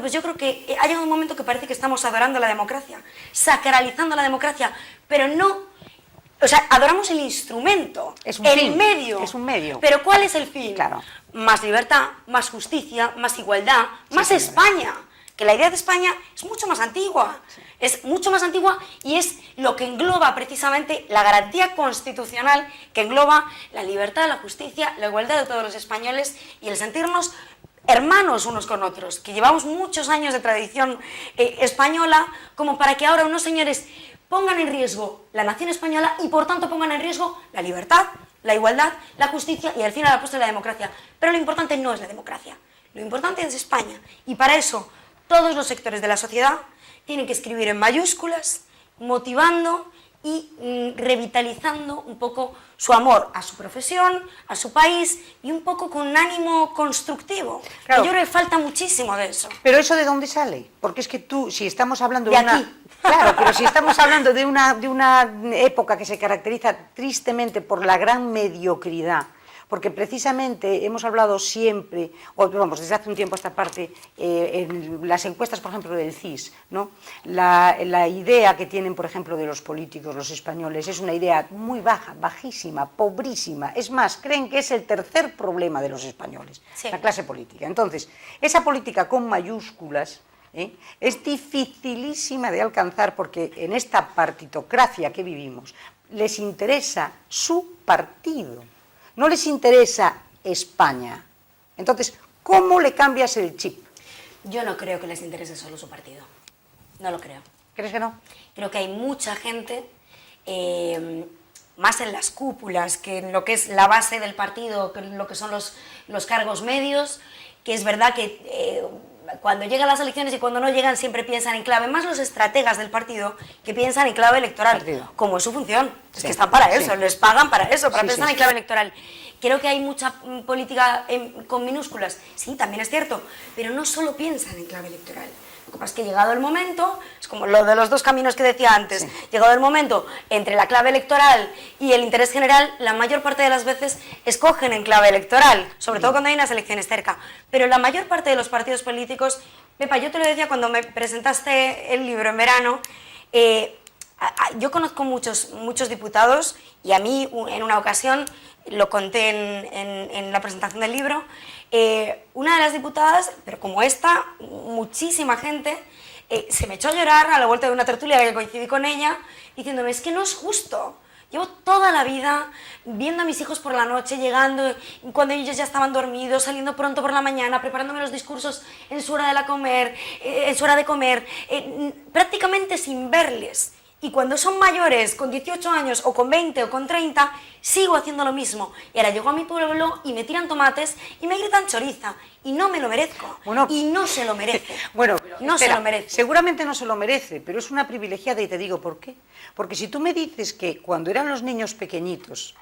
pues yo creo que ha llegado un momento que parece que estamos adorando la democracia, sacralizando la democracia, pero no, o sea, adoramos el instrumento, el medio. Es un medio. Pero ¿cuál es el fin? Claro. Más libertad, más justicia, más igualdad, más España. Que la idea de España es mucho más antigua, es mucho más antigua y es lo que engloba precisamente la garantía constitucional que engloba la libertad, la justicia, la igualdad de todos los españoles y el sentirnos hermanos unos con otros, que llevamos muchos años de tradición española como para que ahora unos señores pongan en riesgo la nación española y por tanto pongan en riesgo la libertad, la igualdad, la justicia y al final a la postre la democracia. Pero lo importante no es la democracia, lo importante es España y para eso todos los sectores de la sociedad tienen que escribir en mayúsculas, motivando y revitalizando un poco su amor a su profesión, a su país y un poco con un ánimo constructivo. Claro. Yo creo que falta muchísimo de eso. ¿Pero eso de dónde sale? Porque es que tú, si estamos hablando de aquí. Claro, pero si estamos hablando de una época que se caracteriza tristemente por la gran mediocridad, porque precisamente hemos hablado siempre, o vamos, desde hace un tiempo a esta parte, en las encuestas, por ejemplo, del CIS, ¿no? La idea que tienen, por ejemplo, de los políticos, los españoles, es una idea muy baja, bajísima, pobrísima. Es más, creen que es el tercer problema de los españoles, sí, la clase política. Entonces, esa política con mayúsculas es dificilísima de alcanzar porque en esta partitocracia que vivimos les interesa su partido. No les interesa España. Entonces, ¿cómo le cambias el chip? Yo no creo que les interese solo su partido. No lo creo. ¿Crees que no? Creo que hay mucha gente, más en las cúpulas, que en lo que es la base del partido, que en lo que son los cargos medios, que es verdad que cuando llegan las elecciones y cuando no llegan siempre piensan en clave, más los estrategas del partido que piensan en clave electoral, como es su función, es que están para eso, les pagan para eso, para pensar en clave electoral. Creo que hay mucha política con minúsculas, sí, también es cierto, pero no solo piensan en clave electoral. Lo que pasa es que llegado el momento, es como lo de los dos caminos que decía antes, llegado el momento entre la clave electoral y el interés general, la mayor parte de las veces escogen en clave electoral, sobre todo cuando hay unas elecciones cerca. Pero la mayor parte de los partidos políticos, Pepa, yo te lo decía cuando me presentaste el libro en verano, yo conozco muchos diputados y a mí en una ocasión, lo conté en la presentación del libro, una de las diputadas, pero como esta, muchísima gente, se me echó a llorar a la vuelta de una tertulia que coincidí con ella, diciéndome, es que no es justo. Llevo toda la vida viendo a mis hijos por la noche, llegando cuando ellos ya estaban dormidos, saliendo pronto por la mañana, preparándome los discursos en su hora de comer, prácticamente sin verles. Y cuando son mayores, con 18 años, o con 20, o con 30, sigo haciendo lo mismo. Y ahora llego a mi pueblo y me tiran tomates y me gritan choriza. Y no me lo merezco. Bueno, y no se lo merece. Bueno, no se lo merece. Seguramente no se lo merece, pero es una privilegiada y te digo por qué. Porque si tú me dices que cuando eran los niños pequeñitos,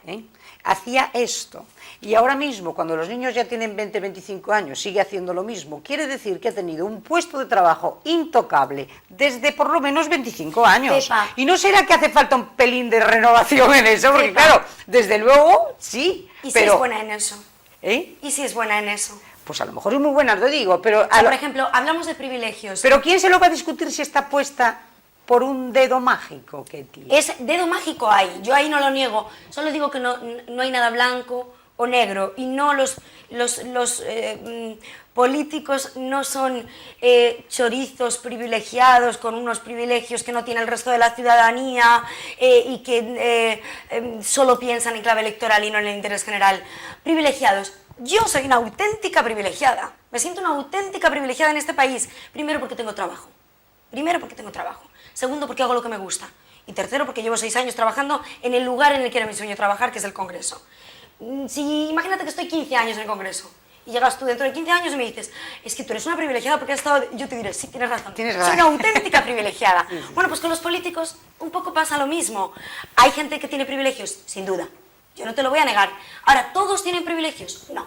hacía esto, y ahora mismo, cuando los niños ya tienen 20, 25 años, sigue haciendo lo mismo, quiere decir que ha tenido un puesto de trabajo intocable desde por lo menos 25 años. Pepa. Y no será que hace falta un pelín de renovación en eso, porque Pepa. claro, desde luego, sí. ¿Y pero, si es buena en eso? ¿Y si es buena en eso? Pues a lo mejor es muy buena, lo digo, pero... O sea, por ejemplo, hablamos de privilegios. Pero ¿quién se lo va a discutir si está puesta por un dedo mágico, Ketty? Es dedo mágico hay, yo ahí no lo niego, solo digo que no hay nada blanco o negro, y no los políticos no son chorizos privilegiados con unos privilegios que no tiene el resto de la ciudadanía y que solo piensan en clave electoral y no en el interés general. Privilegiados. Yo soy una auténtica privilegiada, me siento una auténtica privilegiada en este país, primero porque tengo trabajo, segundo porque hago lo que me gusta y tercero porque llevo 6 años trabajando en el lugar en el que era mi sueño trabajar, que es el Congreso. Imagínate que estoy 15 años en el Congreso y llegas tú dentro de 15 años y me dices, es que tú eres una privilegiada porque has estado... Yo te diré, sí, tienes razón, soy una auténtica privilegiada. Bueno, pues con los políticos un poco pasa lo mismo. Hay gente que tiene privilegios, sin duda. Yo no te lo voy a negar. Ahora, ¿todos tienen privilegios? No.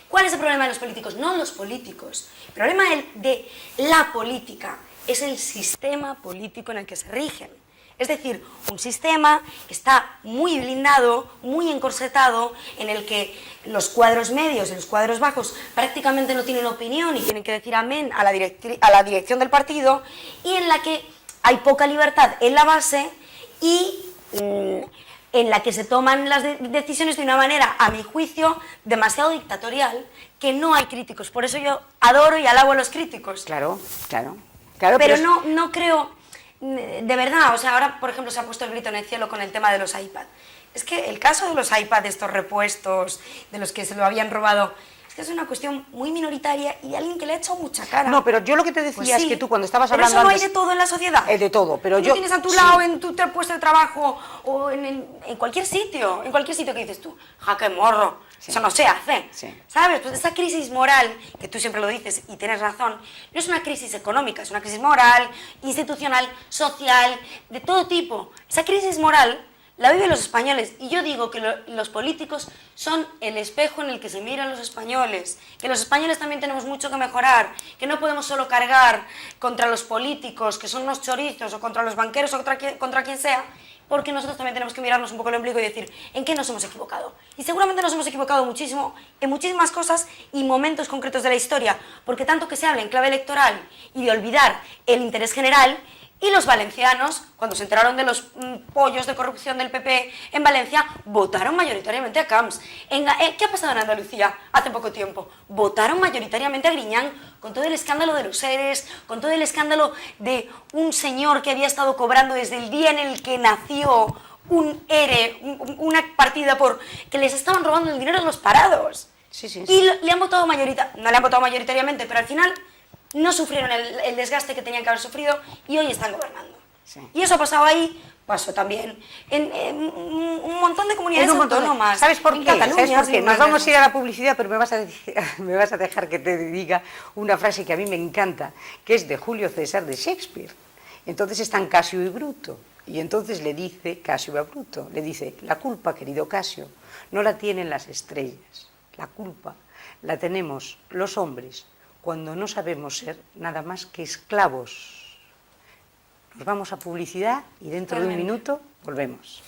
¿Cuál es el problema de los políticos? No los políticos. El problema de la política es el sistema político en el que se rigen. Es decir, un sistema que está muy blindado, muy encorsetado, en el que los cuadros medios y los cuadros bajos prácticamente no tienen opinión y tienen que decir amén a la dirección del partido, y en la que hay poca libertad en la base y en la que se toman las decisiones de una manera, a mi juicio, demasiado dictatorial, que no hay críticos. Por eso yo adoro y alabo a los críticos. Claro. Pero no creo, de verdad, o sea, ahora, por ejemplo, se ha puesto el grito en el cielo con el tema de los iPad. Es que el caso de los iPad, estos repuestos, de los que se lo habían robado, es que es una cuestión muy minoritaria y de alguien que le ha echado mucha cara. No, pero yo lo que te decía Pues es sí, que tú cuando estabas pero hablando eso no antes... hay de todo en la sociedad. De todo, pero Tú yo... lo tienes a tu lado en tu puesto de trabajo o en cualquier sitio que dices tú, jaque morro, Sí. eso no se hace, Sí. ¿sabes? Pues esa crisis moral, que tú siempre lo dices y tienes razón, no es una crisis económica, es una crisis moral, institucional, social, de todo tipo. Esa crisis moral la viven los españoles, y yo digo que los políticos son el espejo en el que se miran los españoles, que los españoles también tenemos mucho que mejorar, que no podemos solo cargar contra los políticos, que son unos chorizos, o contra los banqueros, o contra quien sea, porque nosotros también tenemos que mirarnos un poco el ombligo y decir, ¿en qué nos hemos equivocado? Y seguramente nos hemos equivocado muchísimo en muchísimas cosas y momentos concretos de la historia, porque tanto que se habla en clave electoral y de olvidar el interés general. Y los valencianos, cuando se enteraron de los pollos de corrupción del PP en Valencia, votaron mayoritariamente a Camps. ¿Qué ha pasado en Andalucía hace poco tiempo? Votaron mayoritariamente a Griñán, con todo el escándalo de los ERES, con todo el escándalo de un señor que había estado cobrando desde el día en el que nació un ERE, una partida por que les estaban robando el dinero a los parados. Sí. Y le han votado no le han votado mayoritariamente, pero al final no sufrieron el desgaste que tenían que haber sufrido y hoy están gobernando. Sí. Y eso ha pasado ahí, pasó también en un montón de comunidades autónomas. ¿Sabes por en qué? Cataluña, ¿Sabes por qué? sin Nos más vamos a ir lejos. a la publicidad, pero me vas a dejar que te diga una frase que a mí me encanta, que es de Julio César de Shakespeare. Entonces están Casio y Bruto, y entonces le dice Casio a Bruto, le dice, la culpa, querido Casio, no la tienen las estrellas, la culpa la tenemos los hombres, cuando no sabemos ser nada más que esclavos. Nos vamos a publicidad y dentro de un minuto volvemos.